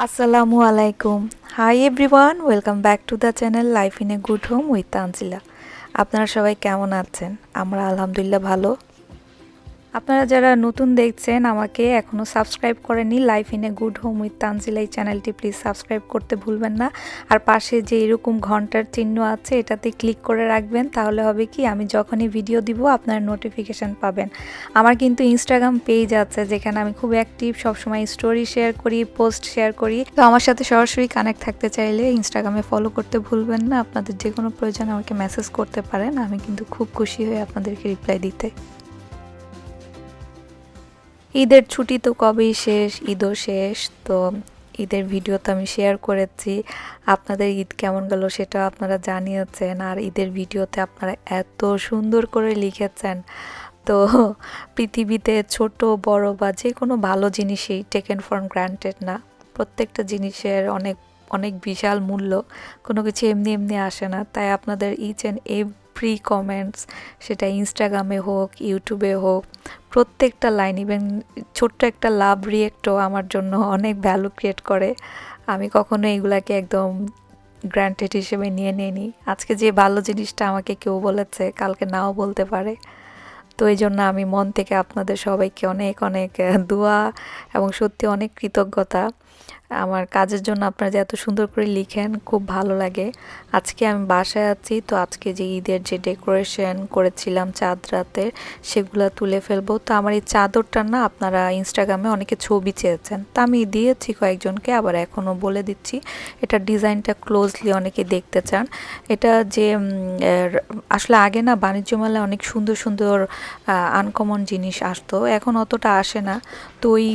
আসসালামু আলাইকুম। Hi everyone, welcome back to the channel life in a good home with Tanzila. আপনারা সবাই কেমন আছেন? আমরা আলহামদুলিল্লাহ ভালো। আপনারা যারা নতুন দেখছেন, আমাকে এখনও সাবস্ক্রাইব করেননি life in a good home with Tanzila এই চ্যানেলটি প্লিজ সাবস্ক্রাইব করতে ভুলবেন না। আর পাশে যে এরকম ঘন্টার চিহ্ন আছে এটাতে ক্লিক করে রাখবেন, তাহলে হবে কি আমি যখনই ভিডিও দিব আপনার নোটিফিকেশান পাবেন। আমার কিন্তু ইনস্টাগ্রাম পেজ আছে যেখানে আমি খুব অ্যাক্টিভ, সবসময় স্টোরি শেয়ার করি, পোস্ট শেয়ার করি। তো আমার সাথে সরাসরি কানেক্ট থাকতে চাইলে ইনস্টাগ্রামে ফলো করতে ভুলবেন না। আপনাদের যে কোনো প্রয়োজন আমাকে মেসেজ করতে পারেন, আমি কিন্তু খুব খুশি হই আপনাদেরকে রিপ্লাই দিতে। ঈদের ছুটি তো কবেই শেষ, ঈদও শেষ। তো ঈদের ভিডিও তো আমি শেয়ার করেছি। আপনাদের ঈদ কেমন গেল সেটা আপনারা জানিয়েছেন, আর ঈদের ভিডিওতে আপনারা এত সুন্দর করে লিখেছেন। তো পৃথিবীতে ছোট বড় বা যে কোনো ভালো জিনিসই টেকেন ফর গ্রান্টেড না। প্রত্যেকটা জিনিসের অনেক অনেক বিশাল মূল্য, কোনো কিছু এমনি এমনি আসে না। তাই আপনাদের ইচ অ্যান্ড এভরি কমেন্টস, সেটা ইনস্টাগ্রামে হোক, ইউটিউবে হোক, প্রত্যেকটা লাইন, ইভেন ছোট্ট একটা লাভ রিয়েক্টও আমার জন্য অনেক ভ্যালু ক্রিয়েট করে। আমি কখনো এগুলাকে একদম গ্রান্টেড হিসেবে নিয়ে নিইনি। আজকে যে ভালো জিনিসটা আমাকে কেউ বলেছে, কালকে নাও বলতে পারে। তো এই জন্য আমি মন থেকে আপনাদের সবাইকে অনেক অনেক দোয়া এবং সত্যি অনেক কৃতজ্ঞতা। আমার কাজের জন্য আপনারা যে এত সুন্দর করে লিখেন, খুব ভালো লাগে। আজকে আমি বাসায় আছি, তো আজকে যে ঈদের যে ডেকোরেশন করেছিলাম চাঁদ রাতের, সেগুলো তুলে ফেলবো। তো আমার এই চাদরটা না, আপনারা ইনস্টাগ্রামে অনেকে ছবি চেয়েছেন, তা আমি দিয়েছি কয়েকজনকে, আবার এখনও বলে দিচ্ছি। এটা ডিজাইনটা ক্লোজলি অনেকে দেখতে চান। এটা যে আসলে আগে না বাণিজ্য মেলায় অনেক সুন্দর সুন্দর আনকমন জিনিস আসতো, এখন অতটা আসে না। তো ওই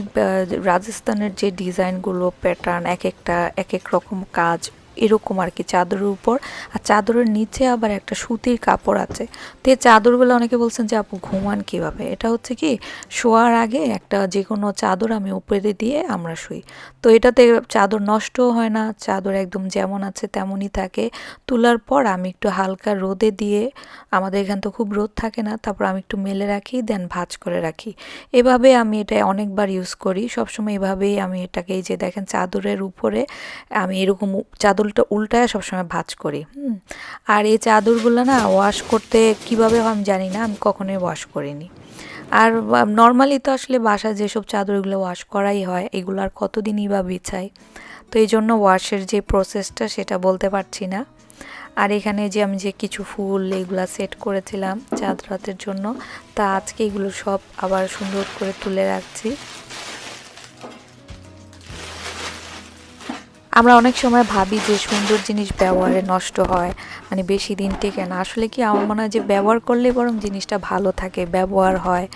রাজস্থানের যে ডিজাইনগুলো, প্যাটার্ন, এক একটা এক এক রকম কাজ, এরকম আর কি চাদরের উপর। আর চাদরের নিচে আবার একটা সুতির কাপড় আছে। তো এই চাদরগুলো অনেকে বলছেন যে আপু ঘুমান কীভাবে। এটা হচ্ছে কি, শোয়ার আগে একটা যে কোনো চাদর আমি উপরে দিয়ে আমরা শুই। তো এটাতে চাদর নষ্টও হয় না, চাদর একদম যেমন আছে তেমনই থাকে। তোলার পর আমি একটু হালকা রোদে দিয়ে, আমাদের এখান তো খুব রোদ থাকে না, তারপর আমি একটু মেলে রাখি, দেন ভাঁজ করে রাখি। এভাবে আমি এটা অনেকবার ইউজ করি, সবসময় এভাবেই আমি এটাকে, এই যে দেখেন চাদরের উপরে আমি এরকম চাদরটা উল্টায় সবসময় ভাঁজ করি। আর এই চাদরগুলো না ওয়াশ করতে কিভাবে হয় আমি জানি না, আমি কখনোই ওয়াশ করিনি। আর নর্মালি তো আসলে বাসায় যেসব চাদরগুলো ওয়াশ করাই হয়, এগুলো আর কতদিনই বা বিছাই। তো এই জন্য ওয়াশের যে প্রসেসটা সেটা বলতে পারছি না। আর এখানে যে আমি যে কিছু ফুল এগুলা সেট করেছিলাম চাঁদ রাতের জন্য, তা আজকে এগুলো সব আবার সুন্দর করে তুলে রাখছি। আমরা অনেক সময় ভাবি যে সুন্দর জিনিস ব্যবহারে নষ্ট হয়, মানে বেশি দিন টেকে না। আসলে কি, আমার মনে হয় যে ব্যবহার করলে বরং জিনিসটা ভালো থাকে, ব্যবহার হয়।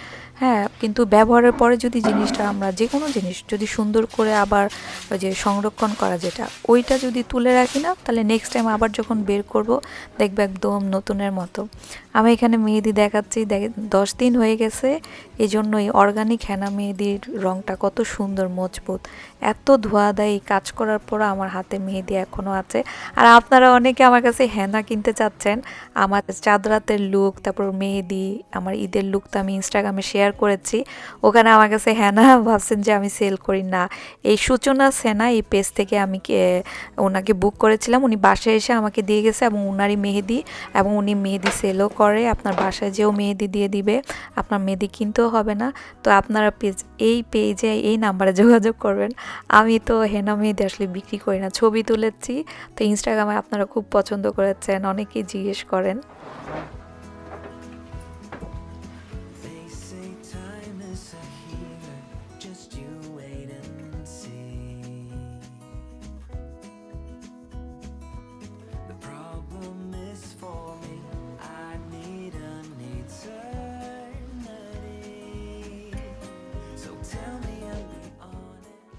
হ্যাঁ, কিন্তু ব্যবহারের পরে যদি জিনিসটা, আমরা যে কোনো জিনিস যদি সুন্দর করে আবার ওই যে সংরক্ষণ করা যেটা, ওইটা যদি তুলে রাখি না, তাহলে নেক্সট টাইম আবার যখন বের করব দেখবে একদম নতুনের মতো। আমি এখানে মেহেদি দেখাচ্ছি, 10 দিন হয়ে গেছে। এই জন্যই অর্গানিক হেনা মেহেদির রঙটা কত সুন্দর, মজবুত। এত ধোয়া দেয়, কাজ করার পর আমার হাতে মেহেদি এখনও আছে। আর আপনারা অনেকে আমার কাছে হেনা কিনতে চাচ্ছেন। আমার চাঁদ রাতের লুক, তারপর মেহেদি, আমার ঈদের লুক তো আমি ইনস্টাগ্রামে শেয়ার করেছি। ওখানে আমার কাছে হেনা ভাবছেন যে আমি সেল করি না। এই সূচনা সেনা, এই পেজ থেকে আমি ওনাকে বুক করেছিলাম, উনি বাসায় এসে আমাকে দিয়ে গেছে, এবং উনারই মেহেদি, এবং উনি মেহেদি সেলও করে। আপনার বাসায় যেও মেহেদি দিয়ে দিবে, আপনার মেহেদি কিনতেও হবে না। তো আপনারা এই পেজে এই নাম্বারে যোগাযোগ করবেন। আমি তো হেনা মেহেদি আসলে বিক্রি করি না, ছবি তুলেছি। তো ইনস্টাগ্রামে আপনারা খুব পছন্দ করেছেন, অনেকেই জিজ্ঞেস করেন।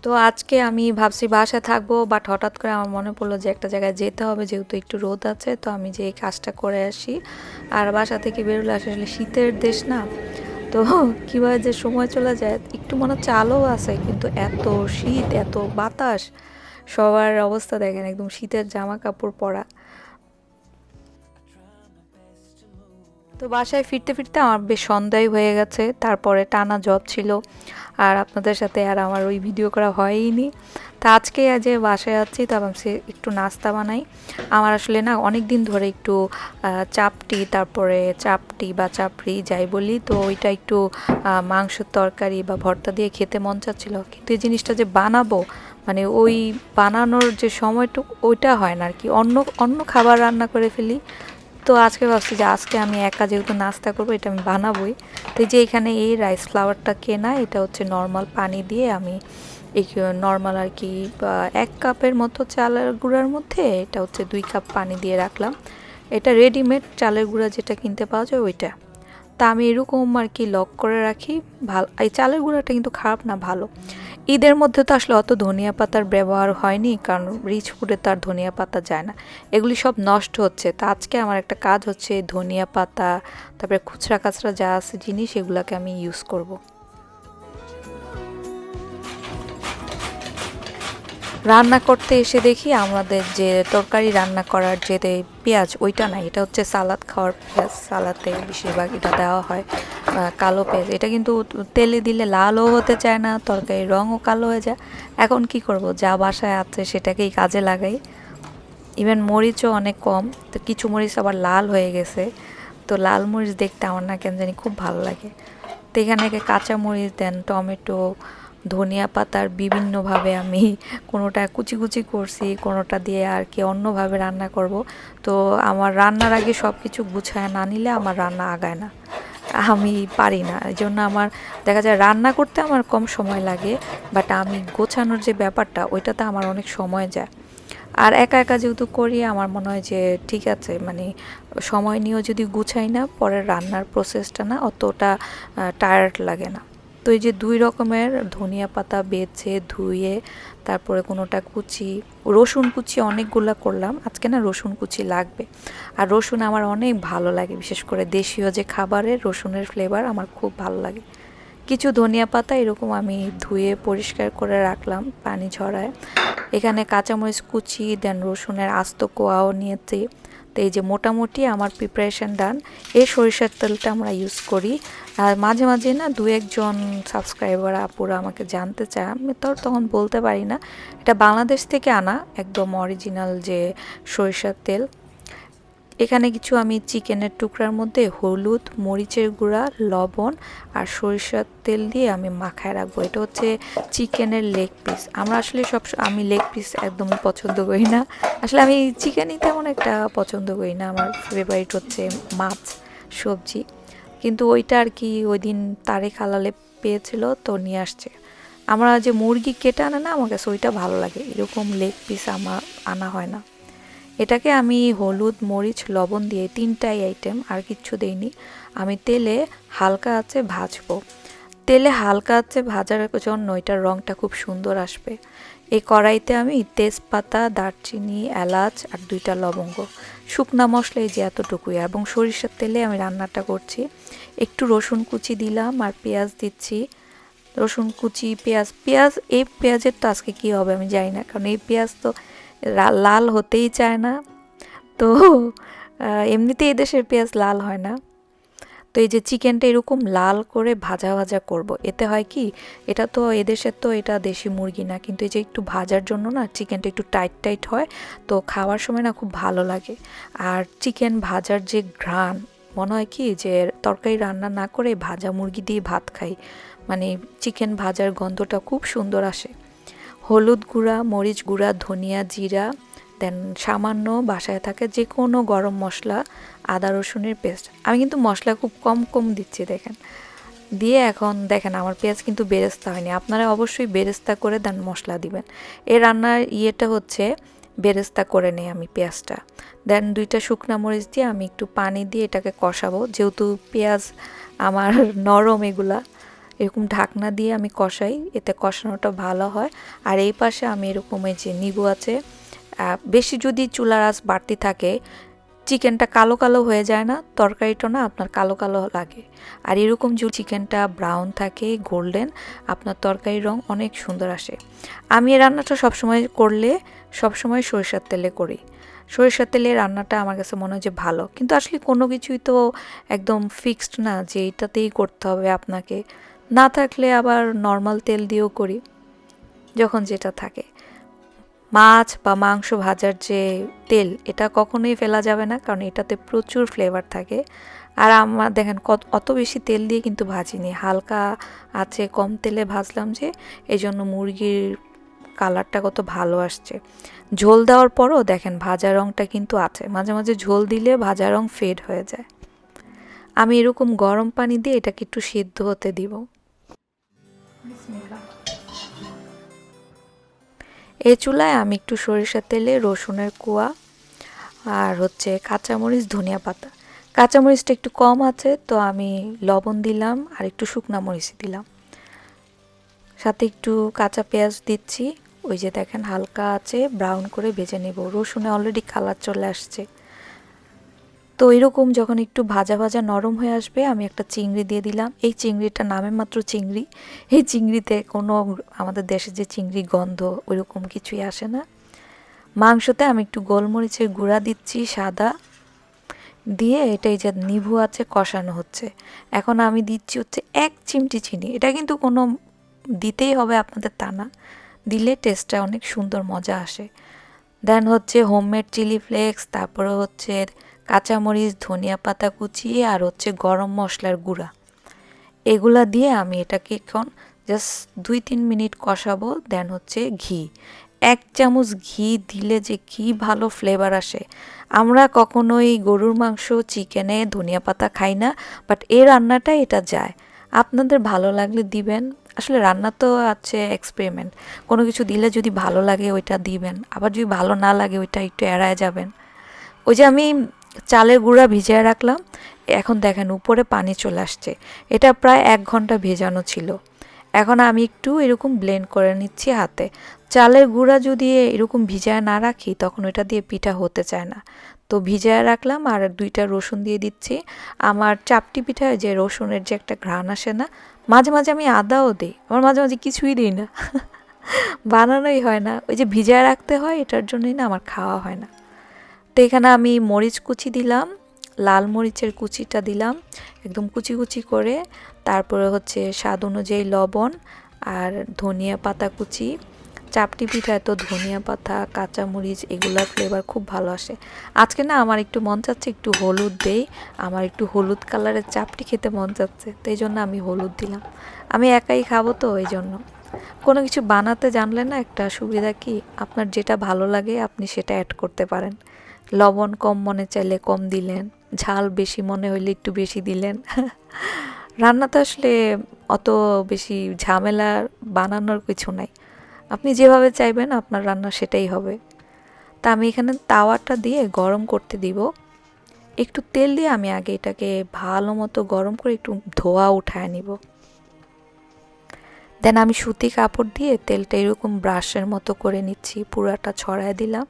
তো আজকে আমি ভাবছি বাসায় থাকবো, বাট হঠাৎ করে আমার মনে পড়লো যে একটা জায়গায় যেতে হবে, যেহেতু একটু রোদ আছে, তো আমি যে এই কাজটা করে আসি। আর বাসা থেকে বেরোলে আসলে শীতের দেশ না, তো কীভাবে যে সময় চলে যায় একটু মনে হচ্ছে আলো আছে, কিন্তু এত শীত, এত বাতাস, সবার অবস্থা দেখেন একদম শীতের জামা কাপড় পরা। তো বাসায় ফিরতে ফিরতে আমার বেশ সন্ধ্যাই হয়ে গেছে, তারপরে টানা জব ছিল, আর আপনাদের সাথে আর আমার ওই ভিডিও করা হয়ইনি। তা আজকে যে বাসায় আছি, তো ভাবছি একটু নাস্তা বানাই। আমার আসলে না অনেক দিন ধরে একটু চাপটি, তারপরে চাপটি বা চাপড়ি যাই বলি, তো ওইটা একটু মাংসের তরকারি বা ভর্তা দিয়ে খেতে মন চাচ্ছিল, কিন্তু এই জিনিসটা যে বানাবো, মানে ওই বানানোর যে সময়টুকু ওইটা হয় না আর কি, অন্য অন্য খাবার রান্না করে ফেলি। তো আজকে ভাবছি যে আজকে আমি একা যেহেতু নাস্তা করবো, এটা আমি বানাবোই। তো এই যে এখানে এই রাইস ফ্লাওয়ারটা কেনা, এটা হচ্ছে নর্মাল পানি দিয়ে আমি এই নর্মাল আর কি 1 কাপের মতো চালের গুঁড়ার মধ্যে এটা হচ্ছে 2 কাপ পানি দিয়ে রাখলাম। এটা রেডিমেড চালের গুঁড়া যেটা কিনতে পাওয়া যায় ওইটা। তা আমি এরকম আর কি লক করে রাখি। ভালো, এই চালের গুঁড়াটা কিন্তু খারাপ না, ভালো। ঈদের মধ্যে তো আসলে অত ধনিয়া পাতার ব্যবহার হয়নি, কারণ রিচ ফুডে তো আর ধনিয়া পাতা যায় না, এগুলি সব নষ্ট হচ্ছে। তা আজকে আমার একটা কাজ হচ্ছে ধনিয়া পাতা, তারপরে খুচরা কাচরা যা আছে জিনিস, এগুলাকে আমি ইউজ করব। রান্না করতে এসে দেখি আমাদের যে তরকারি রান্না করার যে পেঁয়াজ, ওইটা নাই, এটা হচ্ছে সালাদ খাওয়ার পেঁয়াজ, সালাদে বেশিরভাগ এটা দেওয়া হয় কালো পেঁয়াজ। এটা কিন্তু তেলে দিলে লালও হতে চায় না, তরকারির রঙও কালো হয়ে যায়। এখন কি করব, যা বাসায় আছে সেটাকেই কাজে লাগাই। ইভেন মরিচও অনেক কম, তো কিছু মরিচ আবার লাল হয়ে গেছে। তো লাল মরিচ দেখতে আমার না কেন জানি খুব ভালো লাগে। তো এখানে কাঁচা মরিচ দেন, টমেটো, ধনিয়া পাতার বিভিন্নভাবে আমি কোনোটা কুচি কুচি করছি, কোনোটা দিয়ে আর কি অন্যভাবে রান্না করব। তো আমার রান্নার আগে সব কিছু গুছায় না নিলে আমার রান্না আগায় না, আমি পারি না। এই জন্য আমার দেখা যায় রান্না করতে আমার কম সময় লাগে, বাট আমি গোছানোর যে ব্যাপারটা ওইটাতে আমার অনেক সময় যায়। আর একা একা যেহেতু করি, আমার মনে হয় যে ঠিক আছে, মানে সময় নিয়েও যদি গুছাই না, পরে রান্নার প্রসেসটা না অতটা টায়ার্ড লাগে না। তো এই যে 2 রকমের ধনিয়া পাতা বেছে ধুয়ে, তারপরে কোনোটা কুচি, রসুন কুচি অনেকগুলা করলাম আজকে, না রসুন কুচি লাগবে। আর রসুন আমার অনেক ভালো লাগে, বিশেষ করে দেশীয় যে খাবারের রসুনের ফ্লেভার আমার খুব ভালো লাগে। কিছু ধনিয়া পাতা এরকম আমি ধুয়ে পরিষ্কার করে রাখলাম পানি ঝরায়। এখানে কাঁচামরিচ কুচি, দেন রসুনের আস্ত কোয়াও নিয়েছি। তো এই যে মোটামুটি আমার প্রিপারেশান ডান। এই সরিষার তেলটা আমরা ইউজ করি। আর মাঝে মাঝে না 2-1 জন সাবস্ক্রাইবার আপুরা আমাকে জানতে চায়, আমি তো তখন বলতে পারি না। এটা বাংলাদেশ থেকে আনা একদম অরিজিনাল যে সরিষার তেল। এখানে কিছু আমি চিকেনের টুকরার মধ্যে হলুদ, মরিচের গুঁড়া, লবণ আর সরিষার তেল দিয়ে আমি মাখায় রাখবো। এটা হচ্ছে চিকেনের লেগ পিস। আমরা আসলে আমি লেগ পিস একদমই পছন্দ করি না, আসলে আমি চিকেনই তেমন একটা পছন্দ করি না। আমার ফেভারিট হচ্ছে মাছ, সবজি। কিন্তু ওইটা আর কি ওই দিন তারেক হালালে পেয়েছিল, তো নিয়ে আসছে। আমরা যে মুরগি কেটে আনে না, আমার কাছে ওইটা ভালো লাগে, এরকম লেগ পিস আমার আনা হয় না। এটাকে আমি হলুদ, মরিচ, লবণ দিয়ে 3টাই আইটেম, আর কিচ্ছু দেইনি। আমি তেলে হালকা আছে ভাজবো। তেলে হালকা আছে ভাজার জন্য এটার রঙটা খুব সুন্দর আসবে। এই কড়াইতে আমি তেজপাতা, দারচিনি, এলাচ আর 2টা লবঙ্গ, শুকনা মশলা এই যে এতটুকুই, এবং সরিষার তেলে আমি রান্নাটা করছি। একটু রসুন কুচি দিলাম আর পেঁয়াজ দিচ্ছি। রসুন কুচি, পেঁয়াজ, এই পেঁয়াজের তো আজকে কী হবে আমি জানি না, কারণ এই পেঁয়াজ তো লাল হতেই চায় না। তো এমনিতে এদেশের পেঁয়াজ লাল হয় না। তো এই যে চিকেনটা এরকম লাল করে ভাজা ভাজা করব, এতে হয় কি, এটা তো এদেশের তো এটা দেশি মুরগি না, কিন্তু এই যে একটু ভাজার জন্য না চিকেনটা একটু টাইট টাইট হয়, তো খাওয়ার সময় না খুব ভালো লাগে। আর চিকেন ভাজার যে ঘ্রাণ, মনে হয় কি যে তরকারি রান্না না করে ভাজা মুরগি দিয়ে ভাত খাই, মানে চিকেন ভাজার গন্ধটা খুব সুন্দর আসে। হলুদ গুঁড়া, মরিচ গুঁড়া, ধনিয়া, জিরা, দেন সামান্য বাসায় থাকে যে কোনো গরম মশলা, আদা রসুনের পেস্ট। আমি কিন্তু মশলা খুব কম কম দিচ্ছি দেখেন, দিয়ে এখন দেখেন আমার পেঁয়াজ কিন্তু বেরেস্তা হয়নি, আপনারা অবশ্যই বেরেস্তা করে দেন মশলা দিবেন। এই রান্নার ইয়েটা হচ্ছে বেরেস্তা করে নেই আমি পেঁয়াজটা। দেন 2টা শুকনা মরিচ দিয়ে আমি একটু পানি দিয়ে এটাকে কষাবো, যেহেতু পেঁয়াজ আমার নরম, এগুলা এরকম ঢাকনা দিয়ে আমি কষাই, এতে কষানোটা ভালো হয়। আর এই পাশে আমি এরকম এই যে নিবু আছে, বেশি যদি চুলার আঁচ বাড়তি থাকে চিকেনটা কালো কালো হয়ে যায় না, তরকারিটা না আপনার কালো কালো লাগে। আর এরকম যদি চিকেনটা ব্রাউন থাকে গোল্ডেন, আপনার তরকারির রং অনেক সুন্দর আসে। আমি এই রান্নাটা সবসময় করলে সবসময় সরিষার তেলে করি। সরিষার তেলে রান্নাটা আমার কাছে মনে হয় যে ভালো, কিন্তু আসলে কোনো কিছুই তো একদম ফিক্সড না যে এইটাতেই করতে হবে আপনাকে। না থাকলে আবার নর্মাল তেল দিয়েও করি, যখন যেটা থাকে। মাছ বা মাংস ভাজার যে তেল, এটা কখনোই ফেলা যাবে না, কারণ এটাতে প্রচুর ফ্লেভার থাকে। আর আমার দেখেন অত বেশি তেল দিয়ে কিন্তু ভাজিনি, হালকা আছে কম তেলে ভাজলাম, যে এই জন্য মুরগির কালারটা কত ভালো আসছে। ঝোল দেওয়ার পরও দেখেন ভাজা রঙটা কিন্তু আছে, মাঝে মাঝে ঝোল দিলে ভাজা রং ফেড হয়ে যায়। আমি এরকম গরম পানি দিয়ে এটাকে একটু সিদ্ধ হতে দিব। এই চুলায় আমি একটু সরিষার তেলে রসুনের কোয়া আর হচ্ছে কাঁচামরিচ, ধনিয়া পাতা, কাঁচামরিচটা একটু কম আছে তো আমি লবণ দিলাম আর একটু শুকনা মরিচ দিলাম, সাথে একটু কাঁচা পেঁয়াজ দিচ্ছি। ওই যে দেখেন হালকা আছে ব্রাউন করে ভেজে নেব, রসুনে অলরেডি কালার চলে আসছে। তো এরকম যখন একটু ভাজা ভাজা নরম হয়ে আসবে আমি একটা চিংড়ি দিয়ে দিলাম। এই চিংড়িটা নামে মাত্র চিংড়ি, এই চিংড়িতে কোনো আমাদের দেশে যে চিংড়ি গন্ধ ওইরকম কিছুই আসে না। মাংসতে আমি একটু গোলমরিচের গুঁড়া দিচ্ছি সাদা, দিয়ে এটাই যে নিভু আছে কষানো হচ্ছে। এখন আমি দিচ্ছি হচ্ছে 1 চিমটি চিনি, এটা কিন্তু কোনো দিতেই হবে আপনাদের তা না, দিলে টেস্টটা অনেক সুন্দর মজা আসে। দেন হচ্ছে হোমমেড চিলি ফ্লেক্স, তারপরে হচ্ছে কাঁচামরিচ, ধনিয়া পাতা কুচি আর হচ্ছে গরম মশলার গুঁড়া, এগুলা দিয়ে আমি এটাকে এখন জাস্ট 2-3 মিনিট কষাবো। দেন হচ্ছে ঘি, 1 চামচ ঘি দিলে যে কি ভালো ফ্লেভার আসে। আমরা কখনোই গরুর মাংস চিকেনে ধনিয়া পাতা খাই না, বাট এই রান্নাটা এটা যায়। আপনাদের ভালো লাগলে দিবেন, আসলে রান্না তো আছে এক্সপেরিমেন্ট, কোনো কিছু দিলে যদি ভালো লাগে ওইটা দিবেন, আবার যদি ভালো না লাগে ওইটা একটু এড়ায় যাবেন। ওই যে আমি চালের গুঁড়া ভিজিয়ে রাখলাম, এখন দেখেন উপরে পানি চলে আসছে, এটা প্রায় 1 ঘন্টা ভেজানো ছিল। এখন আমি একটু এরকম ব্লেন্ড করে নিচ্ছি হাতে। চালের গুঁড়া যদি এরকম ভিজায় না রাখি তখন ওইটা দিয়ে পিঠা হতে চায় না, তো ভিজায় রাখলাম। আর 2টা রসুন দিয়ে দিচ্ছি। আমার চাপটি পিঠায় যে রসুনের যে একটা ঘ্রাণ আসে না, মাঝে মাঝে আমি আদাও দিই, আমার মাঝে মাঝে কিছুই দিই না বানানোই হয় না, ওই যে ভিজায় রাখতে হয়, এটার জন্যই না আমার খাওয়া হয় না। তো এখানে আমি মরিচ কুচি দিলাম, লাল মরিচের কুচিটা দিলাম একদম কুচি কুচি করে, তারপরে হচ্ছে স্বাদ অনুযায়ী লবণ আর ধনিয়া পাতা কুচি। চাপটি পিঠায় তো ধনিয়া পাতা কাঁচামরিচ এগুলোর ফ্লেভার খুব ভালো আসে। আজকে না আমার একটু মন চাচ্ছে একটু হলুদ দেই, আমার একটু হলুদ কালারের চাপটি খেতে মন চাচ্ছে, তো এই জন্য আমি হলুদ দিলাম। আমি একাই খাবো তো এই জন্য। কোনো কিছু বানাতে জানলে না একটা সুবিধা কি, আপনার যেটা ভালো লাগে আপনি সেটা অ্যাড করতে পারেন। লবণ কম মনে চাইলে কম দিলেন, ঝাল বেশি মনে হইলে একটু বেশি দিলেন রান্না তো আসলে অত বেশি ঝামেলা বানানোর কিছু নাই, আপনি যেভাবে চাইবেন আপনার রান্না সেটাই হবে। তা আমি এখানে তাওয়াটা দিয়ে গরম করতে দিব, একটু তেল দিয়ে আমি আগে এটাকে ভালো মতো গরম করে একটু ধোয়া উঠায় নিব। দেন আমি সুতি কাপড় দিয়ে তেলটা এরকম ব্রাশের মতো করে নিচ্ছি, পুরাটা ছড়ায় দিলাম।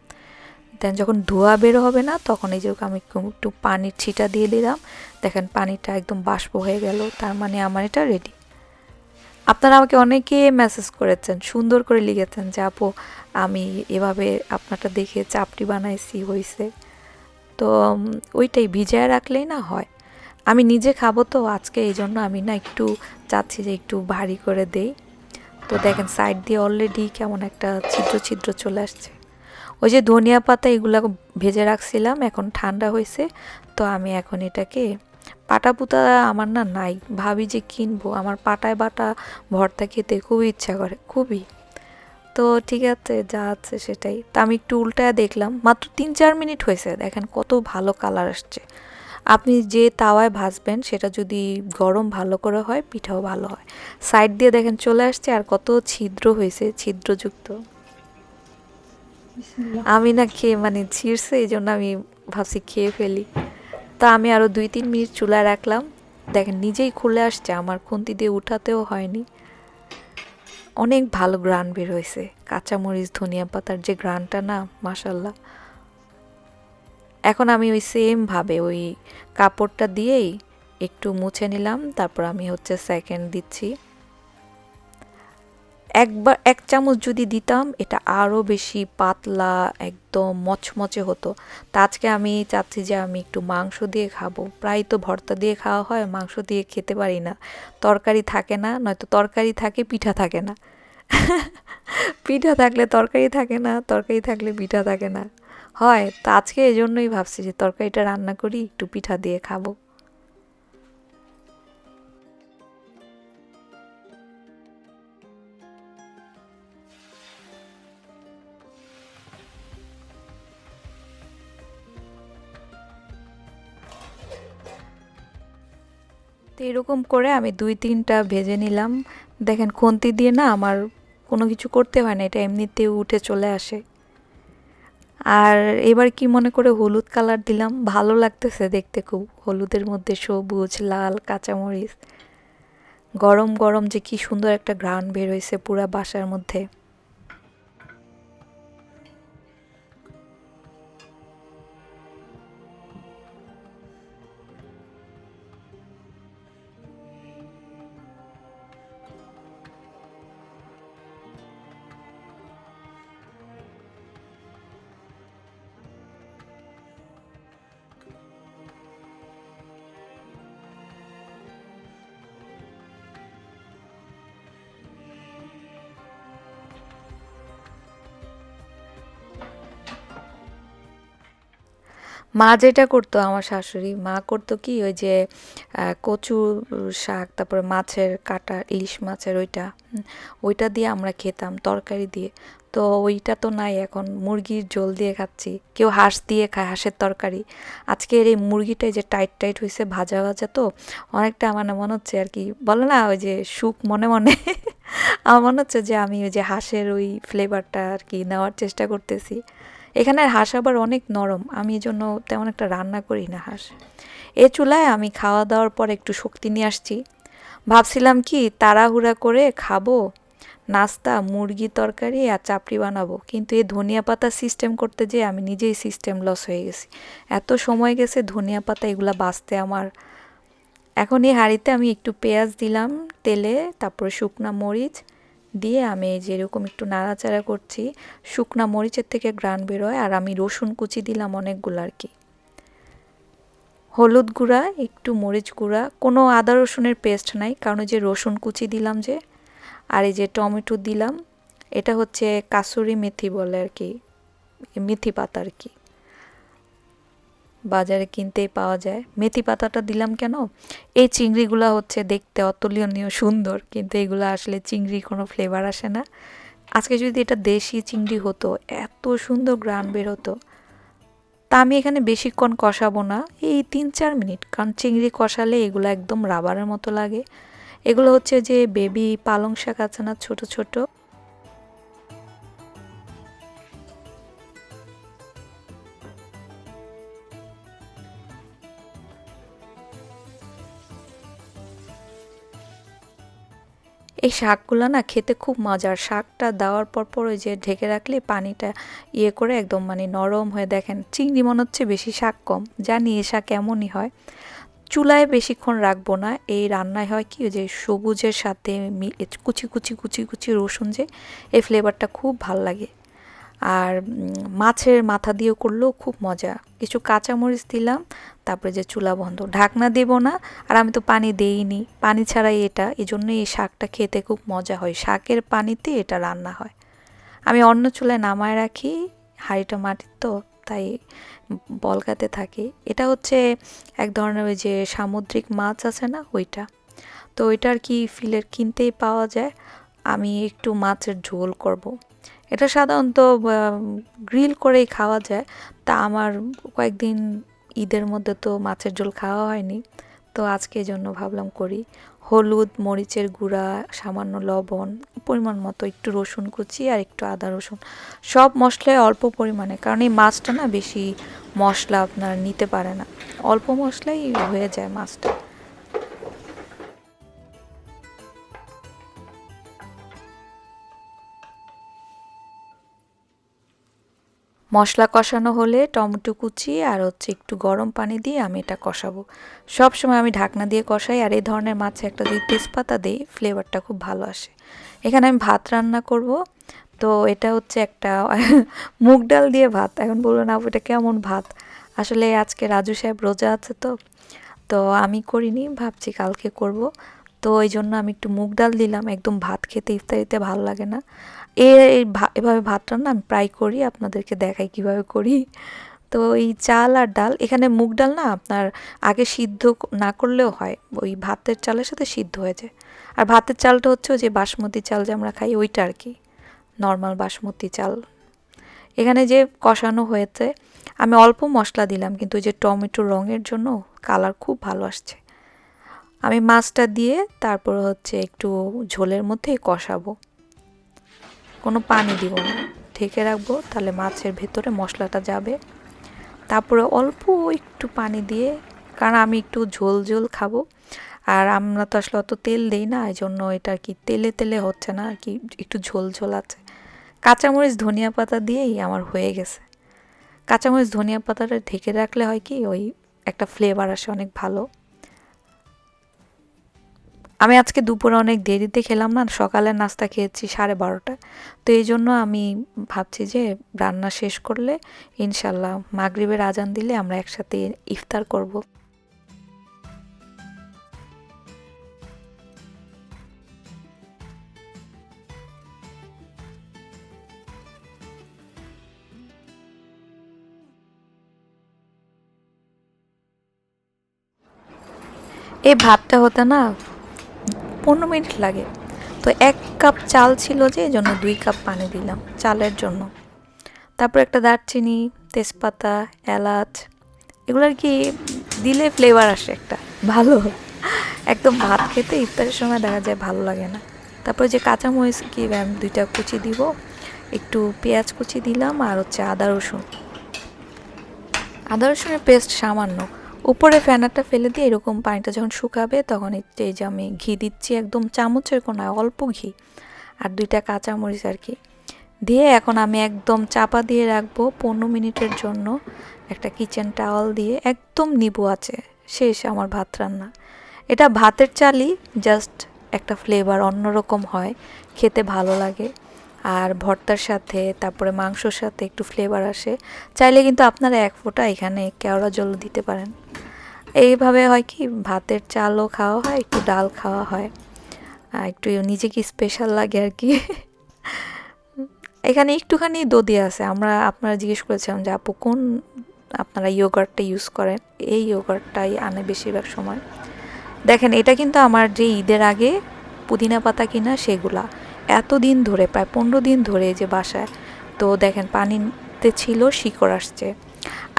দেন যখন ধোয়া বের হবে না তখন এই যেরকম আমি একটু পানির ছিটা দিয়ে দিলাম, দেখেন পানিটা একদম বাষ্প হয়ে গেল, তার মানে আমার এটা রেডি। আপনারা আমাকে অনেকে মেসেজ করেছেন, সুন্দর করে লিখেছেন যে আপু আমি এভাবে আপনারটা দেখে চাপটি বানাইছি হয়েছে। তো ওইটাই ভিজায় রাখলেই না হয়। আমি নিজে খাবো তো আজকে, এই জন্য আমি না একটু চাচ্ছি যে একটু ভারী করে দেই। তো দেখেন সাইড দিয়ে অলরেডি কেমন একটা ছিদ্র ছিদ্র চলে আসছে। ওই যে ধনিয়া পাতা এগুলো ভেজে রাখছিলাম, এখন ঠান্ডা হয়েছে, তো আমি এখন এটাকে পাটা পুতা আমার না নাই, ভাবি যে কিনবো, আমার পাটায় বাটা ভর্তা খেতে খুবই ইচ্ছা করে খুবই। তো ঠিক আছে যা আছে সেটাই, তা আমি একটু উল্টায় দেখলাম, মাত্র 3-4 মিনিট হয়েছে, দেখেন কত ভালো কালার আসছে। আপনি যে তাওয়ায় ভাজবেন সেটা যদি গরম ভালো করে হয় পিঠাও ভালো হয়। সাইড দিয়ে দেখেন চলে আসছে আর কত ছিদ্র হয়েছে, ছিদ্রযুক্ত। আমি না খেয়ে মানে ছিঁড়ছে, এই জন্য আমি ভাবছি খেয়ে ফেলি। তা আমি আরও 2-3 মিনিট চুলায় রাখলাম, দেখেন নিজেই খুলে আসছে, আমার খুন্তি দিয়ে উঠাতেও হয়নি। অনেক ভালো গ্রান বের হয়েছে, কাঁচামরিচ ধনিয়া পাতার যে গ্রানটা না, মাশাল্লাহ। এখন আমি ওই সেম ভাবে ওই কাপড়টা দিয়েই একটু মুছে নিলাম, তারপর আমি হচ্ছে সেকেন্ড দিচ্ছি। একবার 1 চামচ যদি দিতাম এটা আরও বেশি পাতলা একদম মচমচে হতো। তা আজকে আমি চাচ্ছি যে আমি একটু মাংস দিয়ে খাবো। প্রায় তো ভর্তা দিয়ে খাওয়া হয়, মাংস দিয়ে খেতে পারি না। তরকারি থাকে না, নয়তো তরকারি থাকে পিঠা থাকে না। পিঠা থাকলে তরকারি থাকে না, তরকারি থাকলে পিঠা থাকে না হয়। তা আজকে এজন্যই ভাবছি যে তরকারিটা রান্না করি, একটু পিঠা দিয়ে খাবো। তো এরকম করে আমি 2-3টা ভেজে নিলাম। দেখেন খুন্তি দিয়ে না আমার কোনো কিছু করতে হয় না, এটা এমনিতেও উঠে চলে আসে। আর এবার কি মনে করে হলুদ কালার দিলাম, ভালো লাগতেছে দেখতে খুব, হলুদের মধ্যে সবুজ লাল কাঁচামরিচ। গরম গরম যে কি সুন্দর একটা ঘ্রাণ বের হয়েছে পুরা বাসার মধ্যে। মা যেটা করতো, আমার শাশুড়ি মা করতো কি, ওই যে কচু শাক, তারপরে মাছের কাটা, ইলিশ মাছের ওইটা, ওইটা দিয়ে আমরা খেতাম তরকারি দিয়ে। তো ওইটা তো নাই, এখন মুরগির ঝোল দিয়ে খাচ্ছি, কেউ হাঁস দিয়ে খায়, হাঁসের তরকারি। আজকের এই মুরগিটাই যে টাইট টাইট হয়েছে, ভাজা ভাজা তো অনেকটা আমার না মনে হচ্ছে আর কি, বলে না ওই যে সুখ মনে মনে আমার মনে হচ্ছে যে আমি ওই যে হাঁসের ওই ফ্লেভারটা আর কি নেওয়ার চেষ্টা করতেছি। এখানের হাঁস আবার অনেক নরম, আমি এই জন্য তেমন একটা রান্না করি না হাঁস। এ চুলায় আমি খাওয়া দাওয়ার পর একটু শক্তি নিয়ে আসছি। ভাবছিলাম কি তাড়াহুড়া করে খাবো নাস্তা, মুরগি তরকারি আর চাপড়ি বানাবো, কিন্তু এই ধনিয়া পাতা সিস্টেম করতে যেয়ে আমি নিজেই সিস্টেম লস হয়ে গেছি। এত সময় গেছে ধনিয়া পাতা এগুলা বাছতে আমার। এখন এই হাঁড়িতে আমি একটু পেঁয়াজ দিলাম তেলে, তারপরে শুকনা মরিচ দিয়ে আমি যেরকম একটু নাড়াচাড়া করছি, শুকনা মরিচের থেকে ঘ্রাণ বেরোয়। আর আমি রসুন কুচি দিলাম অনেকগুলো আর কি, হলুদ গুঁড়া, একটু মরিচ গুঁড়া, কোনো আদা রসুনের পেস্ট নাই কারণ ওই যে রসুন কুচি দিলাম যে। আর এই যে টমেটো দিলাম, এটা হচ্ছে কাসুরি মেথি বলে আর কি, মেথি পাতা আর কি, বাজারে কিনতেই পাওয়া যায়। মেথি পাতাটা দিলাম কেন, এই চিংড়িগুলা হচ্ছে দেখতে অতুলনীয় সুন্দর, কিন্তু এগুলো আসলে চিংড়ির কোনো ফ্লেভার আসে না। আজকে যদি এটা দেশি চিংড়ি হতো এত সুন্দর গ্রান বের হতো। তা আমি এখানে বেশিক্ষণ কষাবো না, এই 3-4 মিনিট, কারণ চিংড়ি কষালে এগুলো একদম রাবারের মতো লাগে। এগুলো হচ্ছে যে বেবি পালং শাক আছে না, ছোট ছোট, এই শাকগুলো না খেতে খুব মজার। শাকটা দেওয়ার পর ওই যে ঢেকে রাখলে পানিটা ইয়ে করে একদম মানে নরম হয়ে, দেখেন চিংড়ি মনে হচ্ছে বেশি, শাক কম, জানি এ শাক এমনই হয়। চুলায় বেশিক্ষণ রাখবো না, এই রান্নায় হয় কি ওই যে সবুজের সাথে কুচি কুচি কুচি কুচি রসুন, যে এই ফ্লেভারটা খুব ভাল লাগে। আর মাছের মাথা দিয়েও করলেও খুব মজা। কিছু কাঁচামরিচ দিলাম, তারপরে যে চুলা বন্ধ, ঢাকনা দেব না। আর আমি তো পানি দেইনি, পানি ছাড়াই এটা, এই জন্যই এই শাকটা খেতে খুব মজা হয়, শাকের পানিতে এটা রান্না হয়। আমি অন্য চুলায় নামায় রাখি, হাঁড়িটা মাটির তো, তাই বলকাতে থাকে। এটা হচ্ছে এক ধরনের ওই যে সামুদ্রিক মাছ আছে না ওইটা, তো ওইটা আর কি ফিলের কিনতেই পাওয়া যায়। আমি একটু মাছের ঝোল করব। এটা সাধারণত গ্রিল করেই খাওয়া যায়। তা আমার কয়েকদিন ঈদের মধ্যে তো মাছের ঝোল খাওয়া হয়নি, তো আজকে এই জন্য ভাবলাম করি। হলুদ, মরিচের গুঁড়া, সামান্য লবণ, পরিমাণ মতো একটু রসুন কুচি আর একটু আদা রসুন, সব মশলায় অল্প পরিমাণে, কারণ এই মাছটা না বেশি মশলা আপনার নিতে পারে না, অল্প মশলাই হয়ে যায় মাছটা। মশলা কষানো হলে টমেটো কুচি আর হচ্ছে একটু গরম পানি দিয়ে আমি এটা কষাবো। সব সময় আমি ঢাকনা দিয়ে কষাই, আর এই ধরনের মাছে একটা যদি তেজপাতা দিই ফ্লেভারটা খুব ভালো আসে। এখানে আমি ভাত রান্না করব। তো এটা হচ্ছে একটা মুগ ডাল দিয়ে ভাত। এখন বলুন আপু এটা কেমন ভাত? আসলে আজকে রাজু সাহেব রোজা আছে, তো তো আমি করিনি, ভাবছি কালকে করব। তো এই জন্য আমি একটু মুগ ডাল দিলাম, একদম ভাত খেতে ইফতারিতে ভালো লাগে না। এভাবে ভাত রান্না আমি প্রায় করি, আপনাদেরকে দেখাই কিভাবে করি। তো এই চাল আর ডাল, এখানে মুগ ডাল না আপনার আগে সিদ্ধ না করলেও হয়, ওই ভাতের চালের সাথে সিদ্ধ হয়ে যায়। আর ভাতের চালটা হচ্ছে ওই যে বাসমতি চাল যে আমরা খাই ওইটা আর কি, নর্মাল বাসমতি চাল। এখানে যে কষানো হয়েছে, আমি অল্প মশলা দিলাম, কিন্তু ওই যে টমেটো রঙের জন্য কালার খুব ভালো আসছে। আমি মাছটা দিয়ে তারপর হচ্ছে একটু ঝোলের মধ্যে কষাবো, কোনো পানি দিব না, ঢেকে রাখবো, তাহলে মাছের ভেতরে মশলাটা যাবে। তারপরে অল্প একটু পানি দিয়ে, কারণ আমি একটু ঝোল ঝোল খাবো, আর আমরা তো আসলে অত তেল দিই না, এই জন্য এটা আর কি তেলে তেলে হচ্ছে না আর কি, একটু ঝোল ঝোল আছে। কাঁচামরিচ ধনিয়া পাতা দিয়েই আমার হয়ে গেছে। কাঁচামরিচ ধনিয়া পাতাটা ঢেকে রাখলে হয় কি ওই একটা ফ্লেভার আসে অনেক ভালো। আমি আজকে দুপুরে অনেক দেরিতে খেলাম না, সকালের নাস্তা খেয়েছি 12:30টায়। তো এই জন্য আমি ভাবছি যে রান্না শেষ করলে ইনশাল্লাহ মাগরিবের আজান দিলে আমরা একসাথে ইফতার করব। এই ভাতটা হতে না 15 মিনিট লাগে। তো 1 কাপ চাল ছিল যে এই জন্য 2 কাপ পানি দিলাম চালের জন্য। তারপর একটা দারচিনি, তেজপাতা, এলাচ, এগুলো আর কি দিলে ফ্লেভার আসে একটা ভালো। একদম ভাত খেতে ইফতারের সময় দেখা যায় ভালো লাগে না। তারপর যে কাঁচামরিচ কি 2টা কুচি দিব, একটু পেঁয়াজ কুচি দিলাম, আর হচ্ছে আদা রসুন, আদা রসুনের পেস্ট সামান্য। উপরে ফেনাটা ফেলে দিয়ে এরকম পানিটা যখন শুকাবে তখন এই যে আমি ঘি দিচ্ছি, একদম চামচের কোনায় অল্প ঘি, আর 2টা কাঁচামরিচ আর কি দিয়ে এখন আমি একদম চাপা দিয়ে রাখবো 15 মিনিটের জন্য, একটা কিচেন টাওয়াল দিয়ে। একদম নিবু আছে, শেষ আমার ভাত রান্না। এটা ভাতের চালই, জাস্ট একটা ফ্লেভার অন্যরকম হয়, খেতে ভালো লাগে। আর ভর্তার সাথে তারপরে মাংসর সাথে একটু ফ্লেভার আসে। চাইলে কিন্তু আপনারা 1 ফোঁটা এখানে কেওড়া জল দিতে পারেন। এইভাবে হয় কি ভাতের চালও খাওয়া হয়, একটু ডাল খাওয়া হয়, আর একটু নিজেকে স্পেশাল লাগে আর কি। এখানে একটুখানি দধি আছে, আপনারা জিজ্ঞেস করেছিলাম যে আপু কোন আপনারা ইয়োগার্টটা ইউজ করেন, এই ইয়োগার্টটাই আনে বেশিরভাগ সময়। দেখেন এটা কিন্তু আমার যে ঈদের আগে পুদিনা পাতা কিনা সেগুলা, এতদিন ধরে প্রায় 15 দিন ধরে যে বাসায়, তো দেখেন পানিতে ছিল, শিকড় আসছে।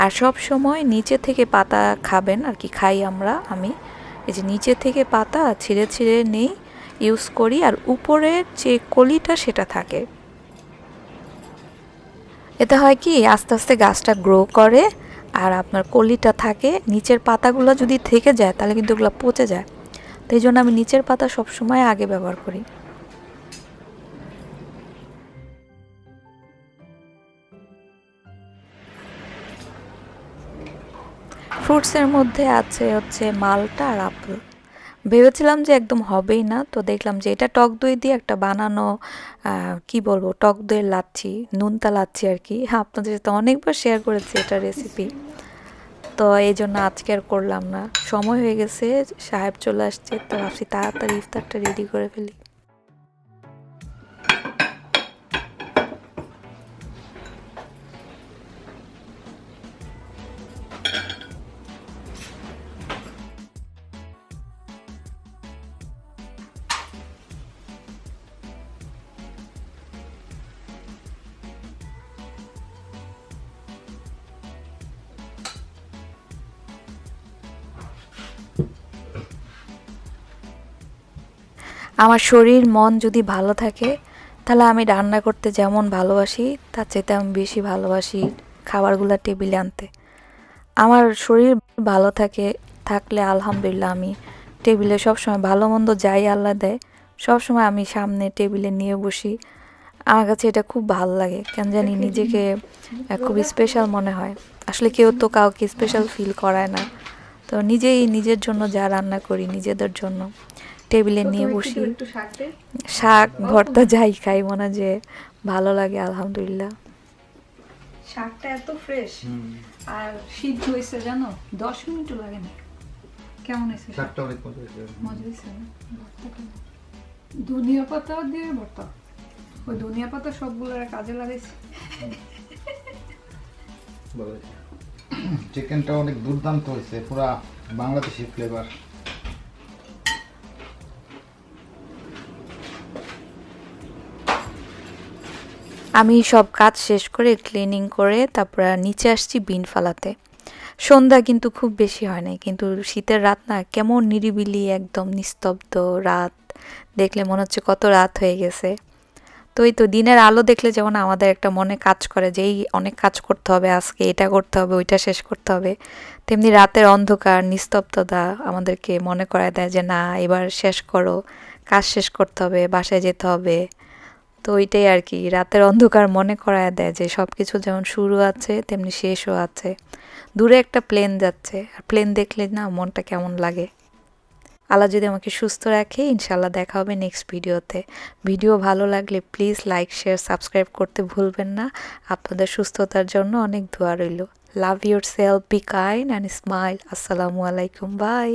আর সব সময় নিচে থেকে পাতা খাবেন আর কি, খাই আমি এই যে নিচে থেকে পাতা ছিঁড়ে ছিঁড়ে নেই, ইউজ করি, আর উপরের যে কলিটা সেটা থাকে। এতে হয় কি আস্তে আস্তে গাছটা গ্রো করে, আর আপনার কলিটা থাকে। নিচের পাতাগুলো যদি থেকে যায় তাহলে কিন্তু ওগুলো পচে যায়, তো এই জন্য আমি নিচের পাতা সবসময় আগে ব্যবহার করি। ফ্রুটসের মধ্যে আছে হচ্ছে মালটা আর আপেল। ভেবেছিলাম যে একদম হবেই না, তো দেখলাম যে এটা টক দই দিয়ে একটা বানানো, কি বলবো, টক দইয়ের লাচ্ছি, নুনতা লাচ্ছি আর কি। আপনাদের সাথে অনেকবার শেয়ার করেছি এটা রেসিপি। তো এই জন্য আজকে আর করলাম না, সময় হয়ে গেছে, সাহেব চলে আসছে, তো ভাবছি তাড়াতাড়ি ইফতারটা রেডি করে ফেলি। আমার শরীর মন যদি ভালো থাকে তাহলে আমি রান্না করতে যেমন ভালোবাসি তার চাইতে আমি বেশি ভালোবাসি খাবারগুলো টেবিলে আনতে। আমার শরীর ভালো থাকলে আলহামদুলিল্লাহ আমি টেবিলে সবসময় ভালো মন্দ যাই আল্লাহ দেয় সবসময় আমি সামনে টেবিলে নিয়ে বসি। আমার কাছে এটা খুব ভালো লাগে, কেন জানি নিজেকে খুব স্পেশাল মনে হয়। আসলে কেউ তো কাউকে স্পেশাল ফিল করায় না, তো নিজেই নিজের জন্য যা রান্না করি নিজেদের জন্য টেবিলে নিয়ে বসি, শাক ভর্তা যাই খাই মনে হয় যে ভালো লাগে। আলহামদুলিল্লাহ, শাকটা এত ফ্রেশ আর সিদ্ধ হয়েছে জানো, 10 মিনিটও লাগে না। কেমন হয়েছে শাকটা? অনেক মজা হয়েছে। মজা হয়েছে না? ধনিয়া পাতা দিয়ে ভর্তা, ওই ধনিয়া পাতা সবগুলোর কাজে লাগাইছে। ভালো হয়েছে। চিকেনটা অনেক দুর্দান্ত হয়েছে, পুরা বাংলাদেশি ফ্লেভার। আমি সব কাজ শেষ করে ক্লিনিং করে তারপর নিচে আসছি বিন ফালাতে। সন্ধ্যা কিন্তু খুব বেশি হয় নাই, কিন্তু শীতের রাত না, কেমন নিরিবিলি একদম নিস্তব্ধ রাত, দেখলে মনে হচ্ছে কত রাত হয়ে গেছে। তো এই তো দিনের আলো দেখলে যেমন আমাদের একটা মনে কাজ করে যে এই অনেক কাজ করতে হবে আজকে, এটা করতে হবে ওইটা শেষ করতে হবে, তেমনি রাতের অন্ধকার নিস্তব্ধতা আমাদেরকে মনে করায় দেয় যে না, এবার শেষ করো, কাজ শেষ করতে হবে, বাসায় যেতে হবে। তো ওইটাই আর কি, রাতের অন্ধকার মনে করায় দেয় যে সব কিছু যেমন শুরু আছে তেমনি শেষও আছে। দূরে একটা প্লেন যাচ্ছে, আর প্লেন দেখলে না মনটা কেমন লাগে। আল্লাহ যদি আমাকে সুস্থ রাখে, ইনশাল্লাহ দেখা হবে নেক্সট ভিডিওতে। ভিডিও ভালো লাগলে প্লিজ লাইক শেয়ার সাবস্ক্রাইব করতে ভুলবেন না। আপনাদের সুস্থতার জন্য অনেক দোয়া রইল। Love your self, be kind and smile. আসসালামু আলাইকুম, বাই।